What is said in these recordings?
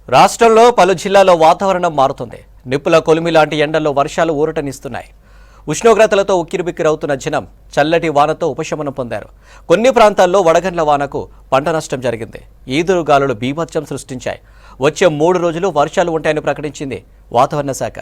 రాష్ట్రంలో పలు జిల్లాల్లో వాతావరణం మారుతుంది. నిప్పుల కొలిమి లాంటి ఎండల్లో వర్షాలు ఊరటనిస్తున్నాయి. ఉష్ణోగ్రతలతో ఉక్కిరిబిక్కిరవుతున్న జనం చల్లటి వానతో ఉపశమనం పొందారు. కొన్ని ప్రాంతాల్లో వడగండ్ల వానకు పంట నష్టం జరిగింది. ఈదురు గాలులు బీభత్సం సృష్టించాయి. వచ్చే 3 రోజులు వర్షాలు ఉంటాయని ప్రకటించింది వాతావరణ శాఖ.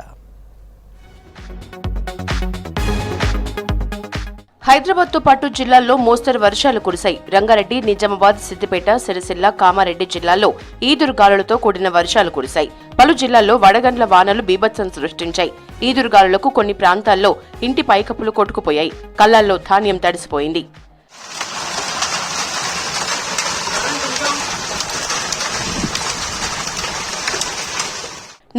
హైదరాబాద్ తో పాటు జిల్లాల్లో మోస్తరు వర్షాలు కురిశాయి. రంగారెడ్డి, నిజామాబాద్, సిద్దిపేట, సిరిసిల్ల, కామారెడ్డి జిల్లాల్లో ఈదురు గాలులతో కూడిన వర్షాలు కురిశాయి. పలు జిల్లాల్లో వడగండ్ల వానలు బీభత్సం సృష్టించాయి. ఈదురు గాలులకు కొన్ని ప్రాంతాల్లో ఇంటి పైకప్పులు కొట్టుకుపోయాయి. కళ్లాల్లో ధాన్యం తడిసిపోయింది.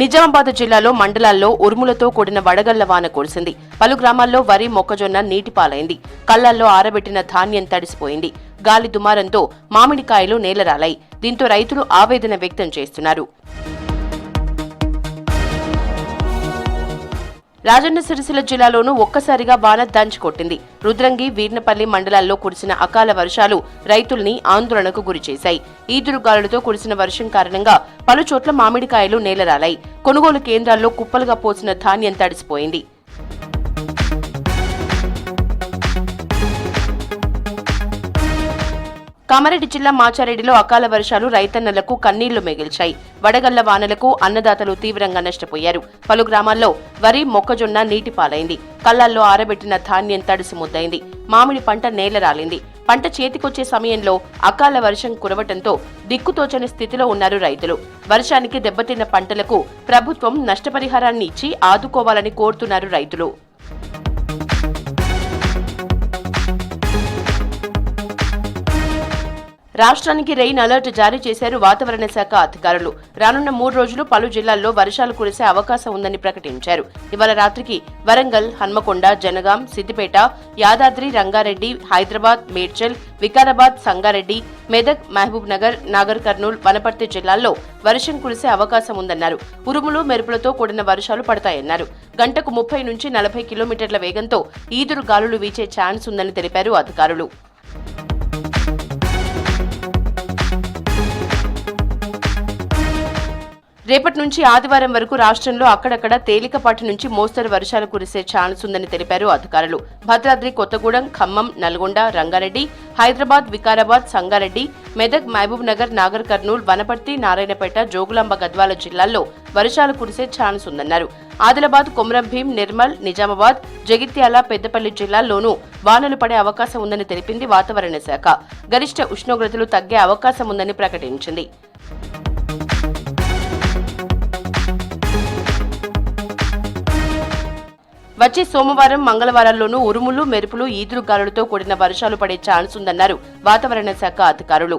నిజామాబాద్ జిల్లాలో మండలాల్లో ఉరుములతో కూడిన వడగళ్ల వాన కురిసింది. పలు గ్రామాల్లో వరి, మొక్కజొన్న నీటిపాలైంది. కళ్లాల్లో ఆరబెట్టిన ధాన్యం తడిసిపోయింది. గాలి దుమారంతో మామిడికాయలు నేలరాలాయి. దీంతో రైతులు ఆవేదన వ్యక్తం చేస్తున్నారు. రాజన్న సిరిసిల్ల జిల్లాలోనూ ఒక్కసారిగా వాన దంచుకొట్టింది. రుద్రంగి, వీర్నపల్లి మండలాల్లో కురిసిన అకాల వర్షాలు రైతుల్ని ఆందోళనకు గురిచేశాయి. ఈదురుగాలులతో కురిసిన వర్షం కారణంగా పలు చోట్ల మామిడికాయలు నేలరాలాయి. కొనుగోలు కేంద్రాల్లో కుప్పలుగా పోసిన ధాన్యం తడిసిపోయింది. కామారెడ్డి జిల్లా మాచారెడ్డిలో అకాల వర్షాలు రైతన్నలకు కన్నీళ్లు మిగిల్చాయి. వడగళ్ల వానలకు అన్నదాతలు తీవ్రంగా నష్టపోయారు. పలు గ్రామాల్లో వరి, మొక్కజొన్న నీటిపాలైంది. కళ్లాల్లో ఆరబెట్టిన ధాన్యం తడిసి ముద్దైంది. మామిడి పంట నేలరాలింది. పంట చేతికొచ్చే సమయంలో అకాల వర్షం కురవటంతో దిక్కుతోచని స్థితిలో ఉన్నారు రైతులు. వర్షానికి దెబ్బతిన్న పంటలకు ప్రభుత్వం నష్టపరిహారాన్ని ఇచ్చి ఆదుకోవాలని కోరుతున్నారు రైతులు. రాష్ట్రానికి రెయిన్ అలర్ట్ జారీ చేశారు వాతావరణ శాఖ అధికారులు. రానున్న 3 రోజులు పలు జిల్లాల్లో వర్షాలు కురిసే అవకాశం ఉందని ప్రకటించారు. ఇవాళ రాత్రికి వరంగల్, హన్మకొండ, జనగాం, సిద్దిపేట, యాదాద్రి, రంగారెడ్డి, హైదరాబాద్, మేడ్చల్, వికారాబాద్, సంగారెడ్డి, మెదక్, మహబూబ్ నగర్, నాగర్ కర్నూల్, వనపర్తి జిల్లాల్లో వర్షం కురిసే అవకాశం ఉందన్నారు. ఉరుములు, మెరుపులతో కూడిన వర్షాలు పడతాయన్నారు. గంటకు 30 నుంచి 40 కిలోమీటర్ల వేగంతో ఈదురు గాలులు వీచే ఛాన్స్ ఉందని తెలిపారు అధికారులు. రేపటి నుంచి ఆదివారం వరకు రాష్ట్రంలో అక్కడక్కడ తేలికపాటి నుంచి మోస్తరు వర్షాలు కురిసే ఛాన్స్ ఉందని తెలిపారు అధికారులు. భద్రాద్రి కొత్తగూడెం, ఖమ్మం, నల్గొండ, రంగారెడ్డి, హైదరాబాద్, వికారాబాద్, సంగారెడ్డి, మెదక్, మహబూబ్ నగర్, నాగర్ కర్నూల్, వనపర్తి, నారాయణపేట, జోగులాంబ, గద్వాల జిల్లాల్లో వర్షాలు కురిసే ఛాన్స్ ఉందన్నారు. ఆదిలాబాద్, కొమరంభీం, నిర్మల్, నిజామాబాద్, జగిత్యాల, పెద్దపల్లి జిల్లాల్లోనూ వానలు పడే అవకాశం ఉందని తెలిపింది వాతావరణ శాఖ. గరిష్ట ఉష్ణోగ్రతలు తగ్గే అవకాశం ఉందని ప్రకటించింది. వచ్చే సోమవారం, మంగళవారాల్లోనూ ఉరుములు, మెరుపులు, ఈదురు గాలులతో కూడిన వర్షాలు పడే ఛాన్స్ ఉందన్నారు వాతావరణ శాఖ అధికారులు.